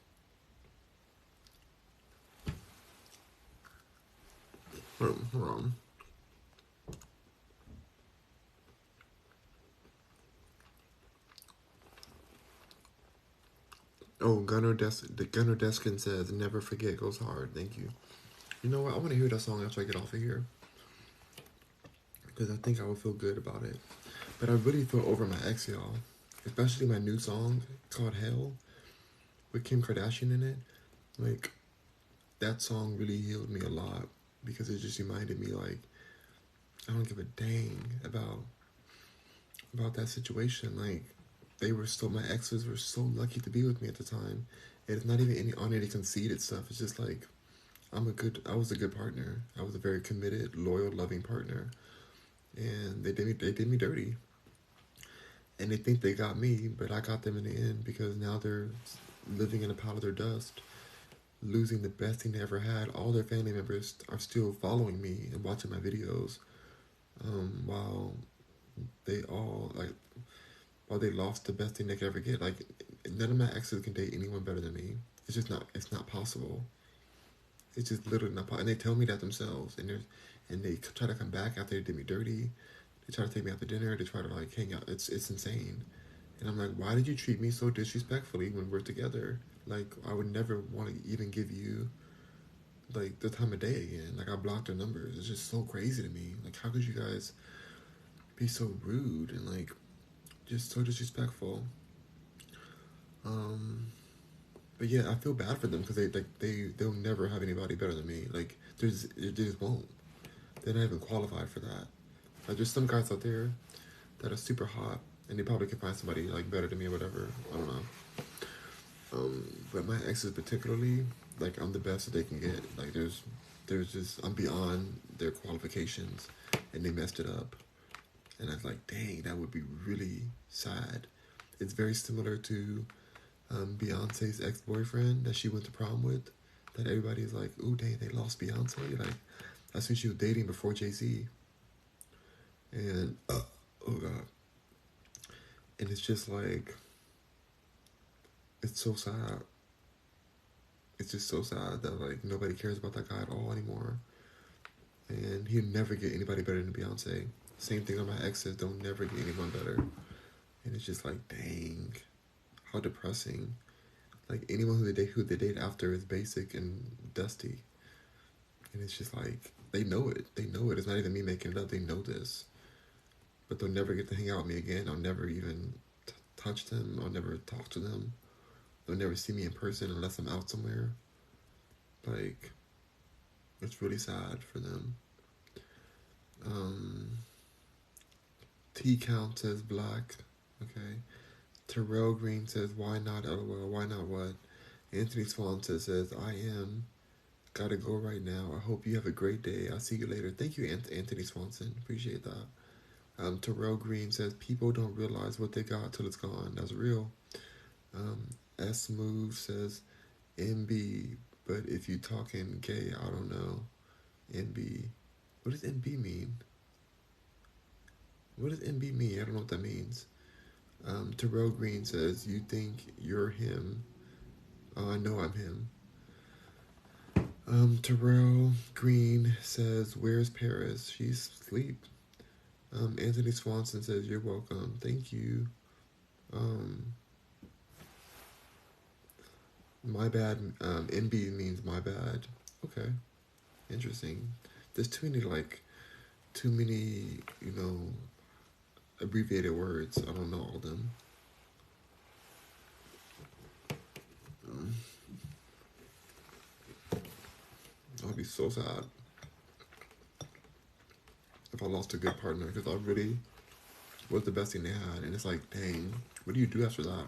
Hold on. Oh, Gunnar Deskin says, never forget goes hard. Thank you. You know what? I want to hear that song after I get off of here. Because I think I would feel good about it. But I really feel over my ex, y'all. Especially my new song called Hell with Kim Kardashian in it. Like, that song really healed me a lot. Because it just reminded me, like, I don't give a dang about that situation. Like, my exes were so lucky to be with me at the time. And it's not even any conceited stuff. It's just like, I was a good partner. I was a very committed, loyal, loving partner. And they did me dirty. And they think they got me, but I got them in the end because now they're living in a pile of their dust, losing the best thing they ever had. All their family members are still following me and watching my videos, while they all while they lost the best thing they could ever get. Like, none of my exes can date anyone better than me. It's just not. It's not possible. It's just literally not possible. And they tell me that themselves. And they try to come back after they did me dirty. They try to take me out to dinner. They try to like hang out. It's insane. And I'm like, why did you treat me so disrespectfully when we're together? Like, I would never want to even give you like the time of day again. Like, I blocked their numbers. It's just so crazy to me. Like, how could you guys be so rude and like just so disrespectful? But yeah, I feel bad for them because they'll never have anybody better than me. Like, they just won't. They're not even qualified for that. Like, there's some guys out there that are super hot and they probably can find somebody like better than me or whatever. I don't know. But my exes particularly, like, I'm the best that they can get. Like, there's just, I'm beyond their qualifications, and they messed it up. And I was like, dang, that would be really sad. It's very similar to Beyonce's ex-boyfriend that she went to prom with. That everybody's like, ooh, dang, they lost Beyonce. Like, that's who she was dating before Jay-Z. And, oh God. And it's just like, it's so sad. It's just so sad that like nobody cares about that guy at all anymore. And he'll never get anybody better than Beyonce. Same thing on my exes, don't never get anyone better. And it's just like, dang, how depressing. Like, anyone who they date after is basic and dusty. And it's just like, they know it. They know it. It's not even me making it up. They know this. But they'll never get to hang out with me again. I'll never even touch them. I'll never talk to them. They'll never see me in person unless I'm out somewhere. Like, it's really sad for them. T Count says black. Okay. Terrell Green says, why not LOL? Why not what? Anthony Swan says, I am. Gotta go right now. I hope you have a great day. I'll see you later. Thank you, Anthony Swanson. Appreciate that. Terrell Green says, people don't realize what they got till it's gone. That's real. S Move says, MB, but if you talking gay, I don't know. MB. What does MB mean? What does MB mean? I don't know what that means. Terrell Green says, you think you're him. I know I'm him. Terrell Green says, where's Paris? She's asleep. Anthony Swanson says, you're welcome. Thank you. My bad. MB means my bad. Okay. Interesting. There's too many, abbreviated words. I don't know all of them. I'd be so sad if I lost a good partner because I really was the best thing they had. And it's like, dang, what do you do after that?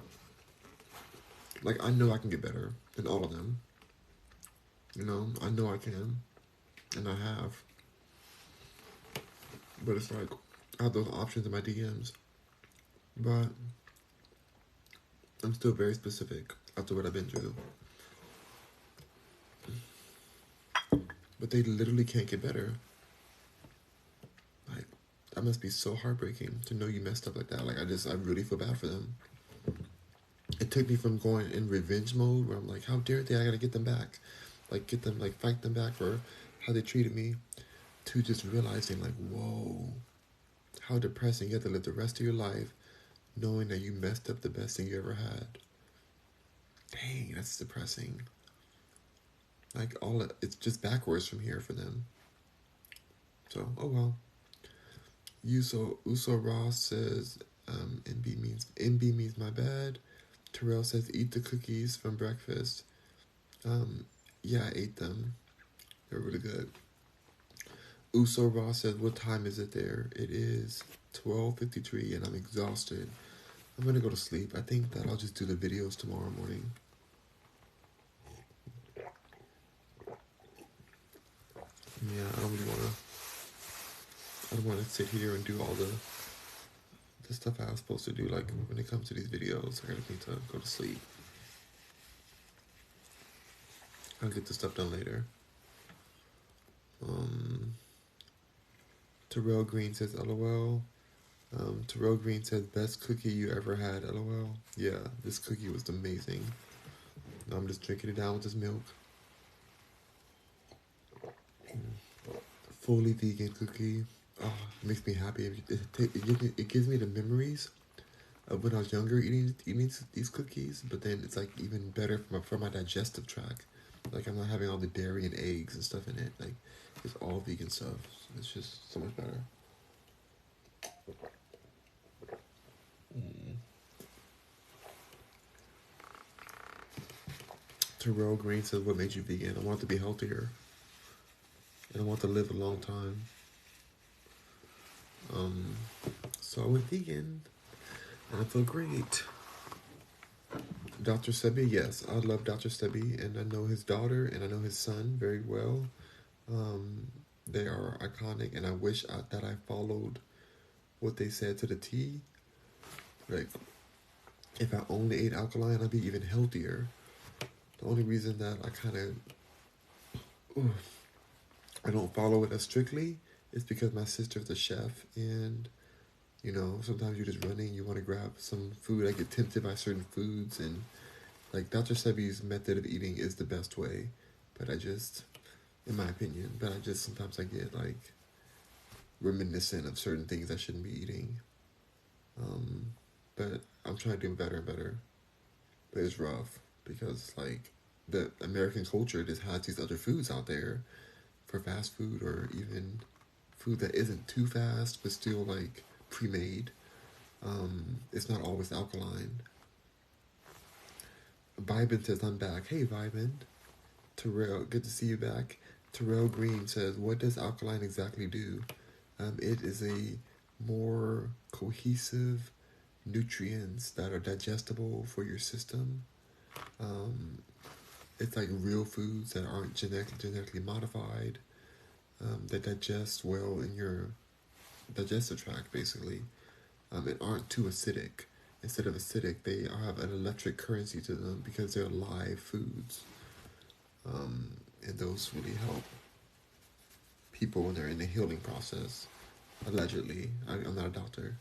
Like, I know I can get better than all of them. I know I can. And I have. But it's like, I have those options in my DMs. But I'm still very specific after what I've been through. But they literally can't get better. Like, that must be so heartbreaking to know you messed up like that. Like, I really feel bad for them. It took me from going in revenge mode where I'm like, how dare they? I gotta get them back. Like, fight them back for how they treated me, to just realizing, like, whoa, how depressing. You have to live the rest of your life knowing that you messed up the best thing you ever had. Dang, that's depressing. Like, it's just backwards from here for them. So, oh well. Uso Ross says, NB means my bad. Terrell says, eat the cookies from breakfast. Yeah, I ate them. They're really good. Uso Ross says, what time is it there? It is 12:53 and I'm exhausted. I'm gonna go to sleep. I think that I'll just do the videos tomorrow morning. Yeah, I don't wanna sit here and do all the stuff I was supposed to do. Like, when it comes to these videos, I need to go to sleep. I'll get the stuff done later. Terrell Green says, LOL. Terrell Green says, best cookie you ever had, LOL. Yeah, this cookie was amazing. Now I'm just drinking it down with this milk. Fully vegan cookie. Oh, it makes me happy. It gives me the memories of when I was younger eating these cookies, but then it's like even better for my digestive tract. Like, I'm not having all the dairy and eggs and stuff in it. Like, it's all vegan stuff. It's just so much better. Terrell Green says, what made you vegan? I want to be healthier. And I want to live a long time. So I went vegan. And I feel great. Dr. Sebi, yes, I love Dr. Sebi, and I know his daughter, and I know his son very well. They are iconic, and I wish that I followed what they said to the T. Like, if I only ate alkaline, I'd be even healthier. The only reason that I don't follow it as strictly is because my sister's a chef, and sometimes you're just running, you want to grab some food. I get tempted by certain foods, and like Dr. Sebi's method of eating is the best way, but in my opinion, sometimes I get like reminiscent of certain things I shouldn't be eating. But I'm trying to do better and better. But it's rough because like the American culture just has these other foods out there for fast food, or even food that isn't too fast but still like pre-made. It's not always alkaline. Vibin says, I'm back. Hey, Vibin. Terrell, good to see you back. Terrell Green says, what does alkaline exactly do? It is a more cohesive nutrients that are digestible for your system. It's like real foods that aren't genetically modified, that digest well in your digestive tract, basically, and aren't too acidic. Instead of acidic, they have an electric currency to them because they're live foods. And those really help people when they're in the healing process, allegedly. I'm not a doctor.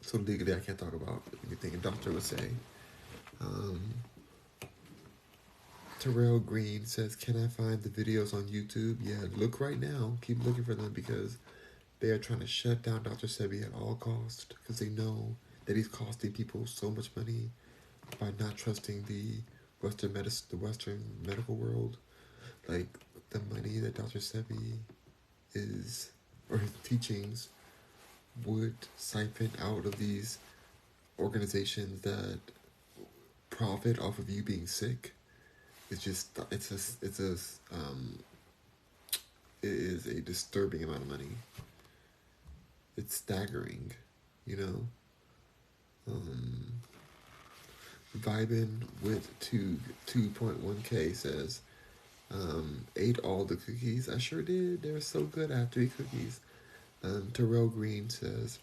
So legally I can't talk about anything a doctor would say. Terrell Green says, can I find the videos on YouTube? Yeah, look right now. Keep looking for them because they are trying to shut down Dr. Sebi at all costs because they know that he's costing people so much money by not trusting the Western medical world. like the money that Dr. Sebi is, or his teachings would siphon out of these organizations that profit off of you being sick. It's just, it is a disturbing amount of money. It's staggering, you know. Vibin with 2.1K says, ate all the cookies. I sure did. They were so good. I had 3 cookies. Terrell Green says,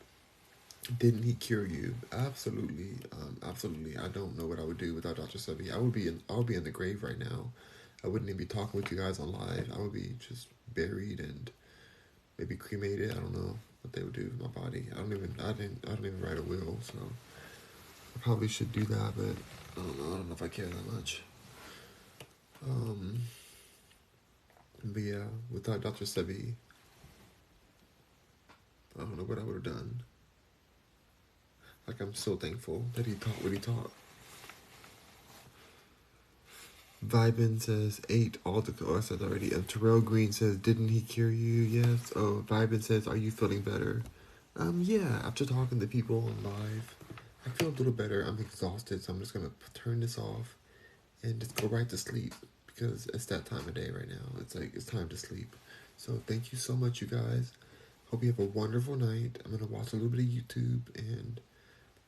didn't he cure you? Absolutely. Absolutely. I don't know what I would do without Dr. Sebi. I would be in the grave right now. I wouldn't even be talking with you guys on live. I would be just buried and maybe cremated. I don't know what they would do with my body. I don't even write a will, so I probably should do that, but I don't know if I care that much. But yeah, without Dr. Sebi, I don't know what I would have done. Like, I'm so thankful that he taught what he taught. Vibin says, ate all the... Oh, I said already. And Terrell Green says, didn't he cure you? Yes. Oh, Vibin says, are you feeling better? Yeah, after talking to people on live, I feel a little better. I'm exhausted, so I'm just going to turn this off and just go right to sleep, because it's that time of day right now. It's like, it's time to sleep. So thank you so much, you guys. Hope you have a wonderful night. I'm going to watch a little bit of YouTube and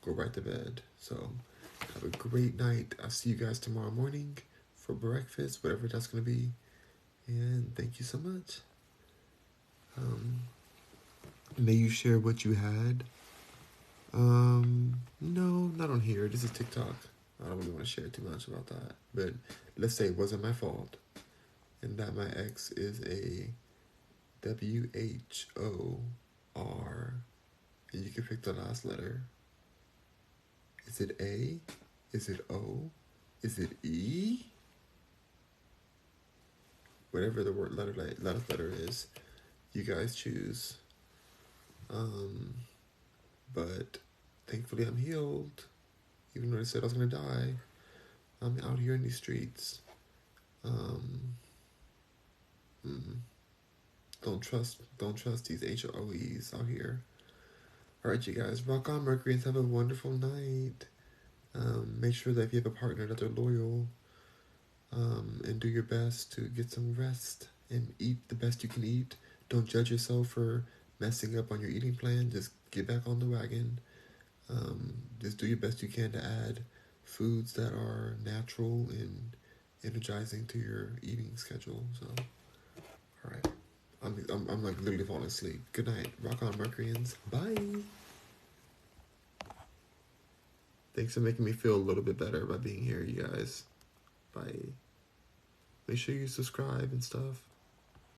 go right to bed. So have a great night. I'll see you guys tomorrow morning for breakfast, whatever that's going to be. And thank you so much. May you share what you had. No, not on here. This is TikTok. I don't really want to share too much about that. But let's say it wasn't my fault, and that my ex is a WHOR, and you can pick the last letter. Is it A? Is it O? Is it E? Whatever the last letter is, you guys choose. But thankfully I'm healed. Even though I said I was gonna die, I'm out here in these streets. Don't trust these HOEs out here. Alright, you guys, rock on, Mercury, and have a wonderful night. Make sure that if you have a partner that they're loyal, and do your best to get some rest and eat the best you can eat. Don't judge yourself for messing up on your eating plan. Just get back on the wagon. Just do your best you can to add foods that are natural and energizing to your eating schedule. So, all right, I'm like literally falling asleep. Good night. Rock on, Mercuryans. Bye. Thanks for making me feel a little bit better by being here, you guys. Bye. Make sure you subscribe and stuff.